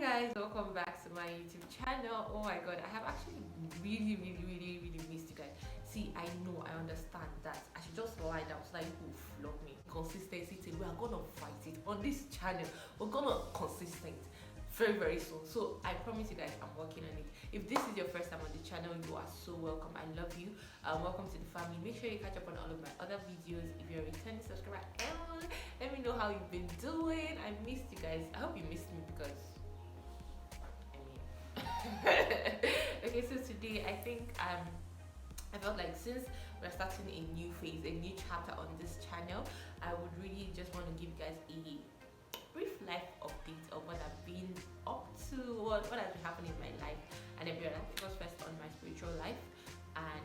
Guys, welcome back to my YouTube channel. Oh my god, I have actually really missed you guys. See, I know, I understand that I should just lie down so that you will flog me. Consistency thing, we are gonna fight it on this channel. We're gonna consistent very soon. So I promise you guys I'm working on it. If this is your first time on the channel, you are so welcome. I love you. Welcome to the family. Make sure you catch up on all of my other videos. If you're a returning subscriber, let me know how you've been doing. I missed you guys. I hope you missed me because okay, so today I think I felt like since we're starting a new phase, a new chapter on this channel, I would really just want to give you guys a brief life update of what I've been up to, what has been happening in my life, and every other. Focus first on my spiritual life and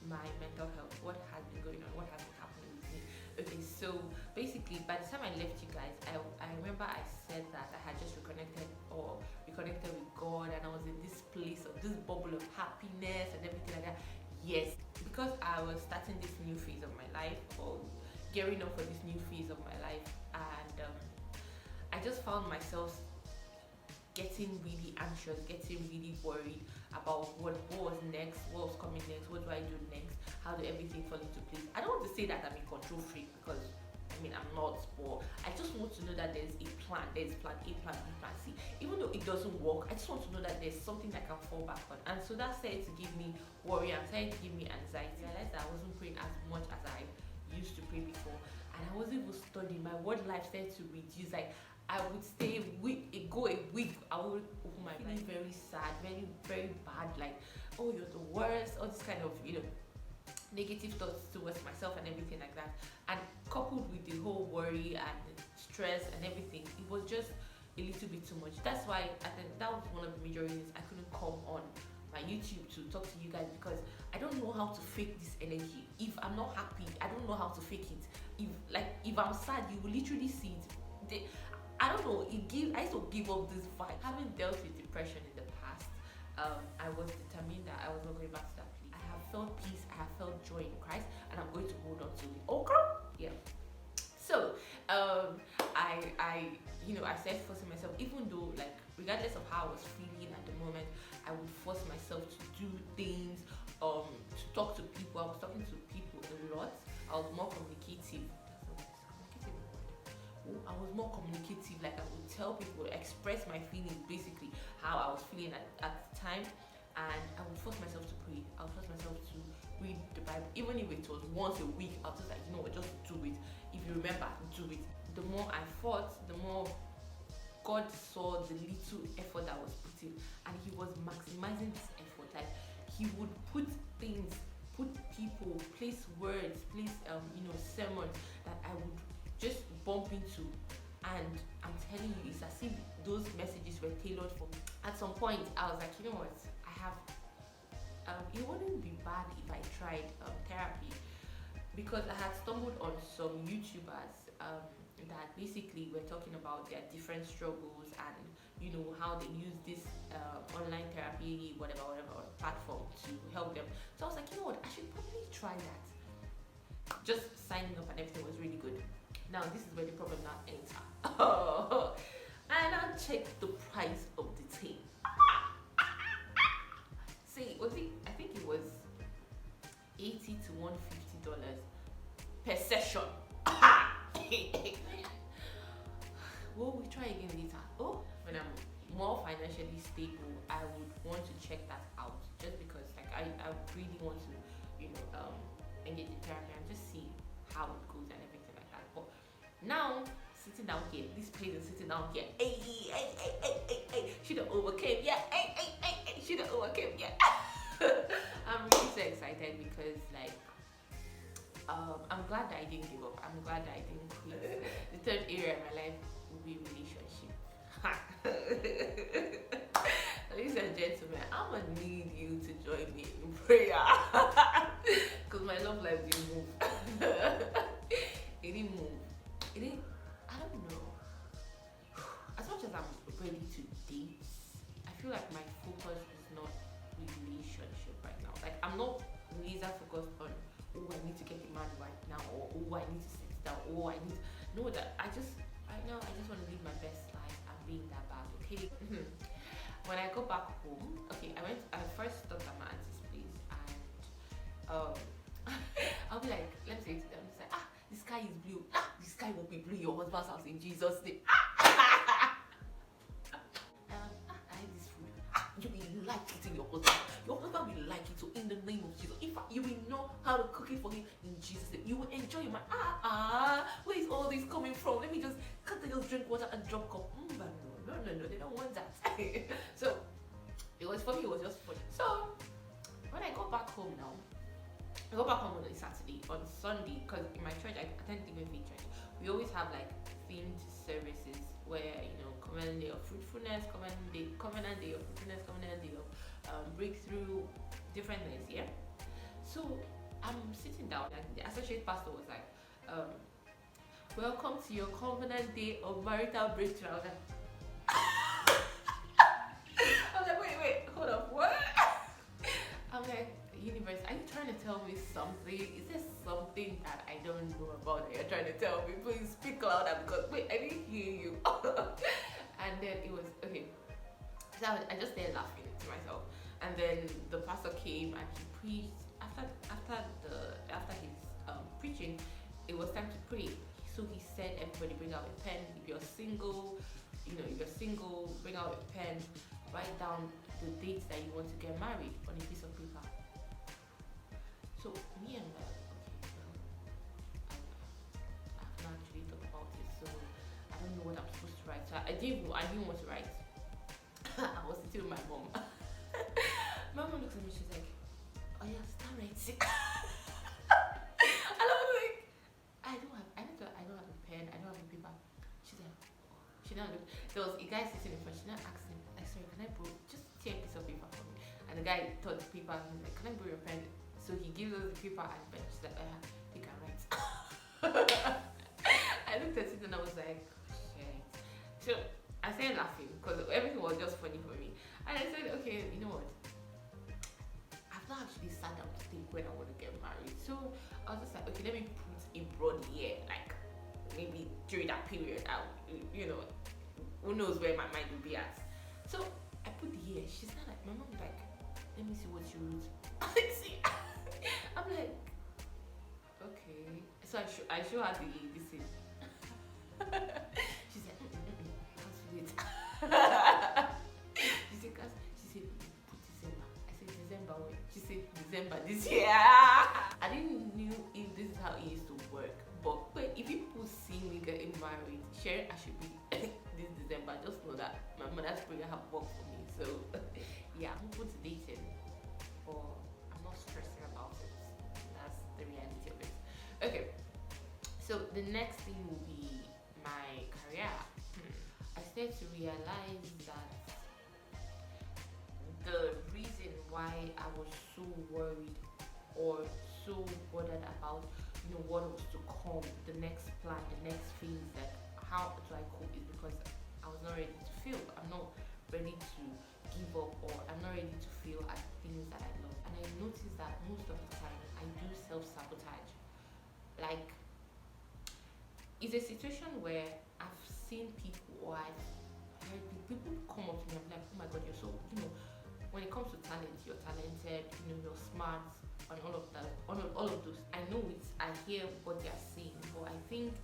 my mental health, what has been going on, what has been happening with me. Okay, so basically by the time I left you guys, I remember I said that I had just reconnected with God, and I was in this place of this bubble of happiness and everything like that. Yes, because I was starting this new phase of my life, or gearing up for this new phase of my life, and I just found myself getting really anxious, getting really worried about what was next, what was coming next, what do I do next, how do everything fall into place. I don't want to say that I'm a control freak because I mean I'm not, but I just want to know that there's a plan, there's plan A, plan B, plan C. Even though it doesn't work, I just want to know that there's something that I can fall back on. And so that started to give me worry and started to give me anxiety. I realized that I wasn't praying as much as I used to pray before, and I wasn't even studying. My word life started to reduce. Like I would stay a week, I would feeling very sad, very bad, like, oh, you're the worst, all this kind of, negative thoughts towards myself and everything like that. And coupled with the whole worry and stress and everything, it was just a little bit too much. That's why I think that was one of the major reasons I couldn't come on my YouTube to talk to you guys, because I don't know how to fake this energy. If I'm not happy, I don't know how to fake it. If I'm sad, you will literally see it. I don't know, I used to give up this vibe. Having dealt with depression in the past, I was determined that I was not going back to that place. I have felt peace, I have felt joy in Christ, and I'm going to hold on to it. Okay? Yeah. So, I started forcing myself, even though, like, regardless of how I was feeling at the moment, I would force myself to do things, to talk to people. I was talking to people a lot. I was more communicative. I was more communicative, like I would tell people, express my feelings, basically how I was feeling at the time. And I would force myself to pray. I would force myself to read the Bible, even if it was once a week. I was just like, just do it. If you remember, do it. The more I fought, the more God saw the little effort that I was putting, and He was maximizing this effort. Like He would put things, put people, place words, place sermons that I would just bump into, and I'm telling you, it's as if those messages were tailored for me. At some point I was like, you know what, I have it wouldn't be bad if I tried therapy, because I had stumbled on some YouTubers that basically were talking about their different struggles and how they use this online therapy whatever platform to help them. So I was like, you know what, I should probably try that. Just signing up and everything was really good. Now this is where the problem now enter. And I checked the price of the thing. See, I think it was $80 to $150 per session. Well, we try again later. Oh, when I'm more financially stable, I would want to check that out, just because I really want to engage in therapy and just see how it goes and everything like that. But now sitting down here, this place is sitting down here. Hey, should have overcame, yeah. Hey, should have overcame, yeah. I'm really so excited because I'm glad that I didn't give up. I'm glad that I didn't quit. The third area in my life will be relationship. Ladies and gentlemen, I'm gonna need you to join me in prayer because my love life didn't move. It didn't move. I don't know. As much as I'm ready to date, I feel like my focus is not relationship right now. Like I'm not laser focused on, oh, I need to get a man right now, or oh, I need to sit down, I just right now I just want to live my best life and be in that bag, okay? take. When I go back home, okay, I first stopped at my auntie's place, and um, I'll be like, let me say it to them, it's like, the sky is blue. The sky will be blue in your husband's house in Jesus' name. I eat this food. You will like it in your husband. Your husband will like it. So in the name of Jesus, in fact, you will know how to cook it for him in Jesus' name. You will enjoy it. Where is all this coming from? Let me just cut the girls drink water and drop cup. But no, they don't want that. So it was for me. It was just funny. So when I go back home now, I go back home on a Saturday. On Sunday, because in my church, I attend the Faith Church. We always have like themed services where covenant day of fruitfulness, covenant day of fruitfulness, covenant day of breakthrough, different things. Yeah. So I'm sitting down, and the associate pastor was like, "Welcome to your covenant day of marital breakthrough." I was like, wait, hold up, what? I'm like, universe, are you trying to tell me something? Is there something that I don't know about that you're trying to tell me? Please speak louder, because wait, I didn't hear you. And then it was okay. So I just started laughing to myself. And then the pastor came and he preached. After his preaching, it was time to pray. So he said, everybody bring out a pen. If you're single, bring out a pen, write down the dates that you want to get married on a piece of paper. So me and my I've not actually thought about it, so I don't know what I'm supposed to write. So I didn't want to write. I was sitting with my mom. My mom looks at me, she's like, "Oh yeah, start writing." And I was like, I don't have a pen, I don't have a paper. She's like, she now looked. There was a guy sitting in front. She now asked him, like, "Sorry, can I borrow? Just take a piece of paper for me." And the guy took the paper and he's like, "Can I borrow your pen?" So he gives us the paper and pen. She's like, "You can write." I looked at it and I was like, shit. So I started laughing because everything was just funny for me. And I said, okay, you know what? I've not actually sat down to think when I want to get married. So I was just like, okay, let me put a broad year, like maybe during that period, who knows where my mind will be at. So I put the year. She's not like, my mom like, let me see what you wrote. See, I'm like, okay. So I show her this thing. She said, cancel it. She said, put December. I said, December when? She said, December this year. I didn't know if this is how it used to work. But if people see me getting married, Sharon, I should be this December. Just know that my mother's prayer have worked for me. So yeah, I'm open to dating, but I'm not stressing about it. That's the reality of it. Okay, so the next thing will be my career. I started to realize that the reason why I was so worried or so bothered about what was to come, the next plan, the next phase, like how do I cope, is because I was not ready to fail. I'm not ready to give up, or I'm not ready to fail at things that I love. And I noticed that most of the time I do self-sabotage. Like, it's a situation where I've seen people, or I've heard people come up to me and be like, oh my god, you're so, when it comes to talent, you're talented, you're smart, and all of that, all of those. I know I hear what they're saying, but I think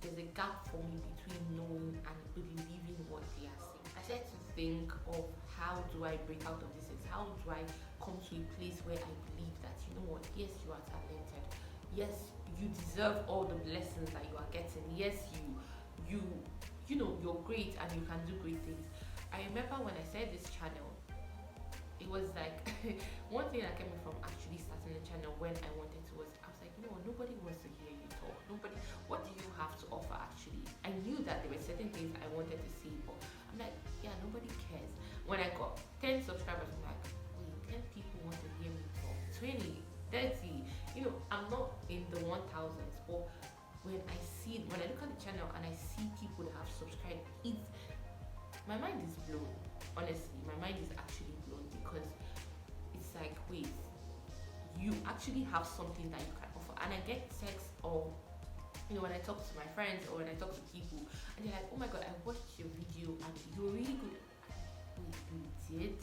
there's a gap for me between knowing and believing what they are saying. I started to think of, how do I break out of this? How do I come to a place where I believe that, yes, you are talented. Yes, you deserve all the blessings that you are getting. Yes, you're great and you can do great things. I remember when I started this channel, it was like one thing that kept me from actually starting the channel when I wanted to was, I was like, nobody wants to hear you talk. What do you have to offer actually? I knew that there were certain things I wanted to see, but I'm like, yeah, nobody cares. When I got 10 subscribers, I'm like, wait, 10 people want to hear me talk. 20, 30, I'm not in the 1000s, but when I look at the channel and I see people that have subscribed, my mind is blown. Honestly, my mind is actually blown, because it's like, wait, you actually have something that you can offer. And I get texts, or when I talk to my friends or when I talk to people, and they're like, oh my god, I watched your video and you're really good. see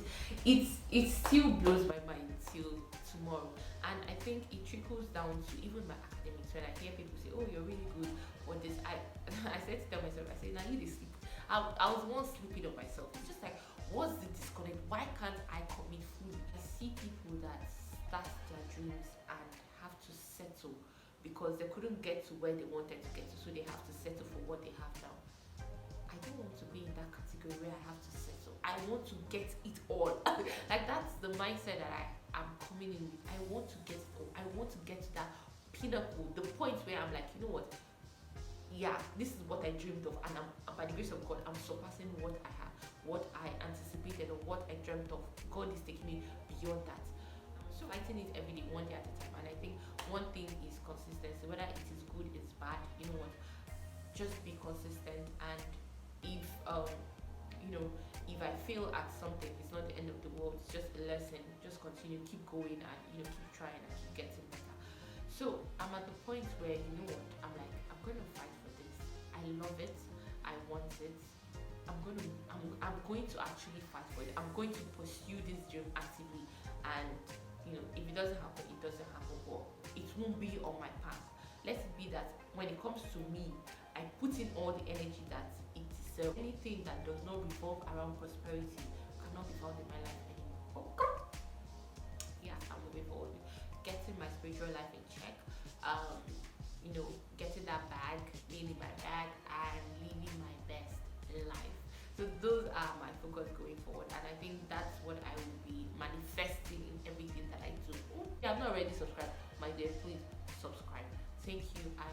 it, it still blows my mind till tomorrow. And I think it trickles down to even my academics. When I hear people say, "Oh, you're really good," or this, I said to tell myself, I say, "Now you dey sleep." I was once sleeping on myself. It's just like, what's the disconnect? Why can't I commit fully? I see people that start their dreams and have to settle because they couldn't get to where they wanted to get to, so they have to settle for what they have now. I don't want to be in that category where I have to settle. I want to get it all. Like that's the mindset that I am coming in with. I want to get it all. I want to get to that pinnacle, the point where I'm like, you know what? Yeah, this is what I dreamed of, and by the grace of God, I'm surpassing what I have, what I anticipated, or what I dreamt of. God is taking me beyond that. So fighting it every day, one day at a time. And I think one thing is consistency. Whether it is good, it's bad. You know what? Just be consistent. And if if I fail at something, it's not the end of the world. It's just a lesson. Just continue, keep going, and keep trying and keep getting better. So I'm at the point where I'm like, I'm going to fight for this. I love it. I want it. I'm going to actually fight for it. I'm going to pursue this dream actively. And if it doesn't happen, it doesn't happen. But it won't be on my path. Let it be that when it comes to me, I put in all the energy that it deserves. Anything that does not revolve around prosperity cannot be found in my life anymore. Okay. Yeah, I'm moving forward with getting my spiritual life in check. Getting that bag, being in my bag, and living my best life. So those are my focus going forward, and I think that's what I will be manifesting in everything that I do. If you have not already subscribed, my dear, please subscribe. Thank you. I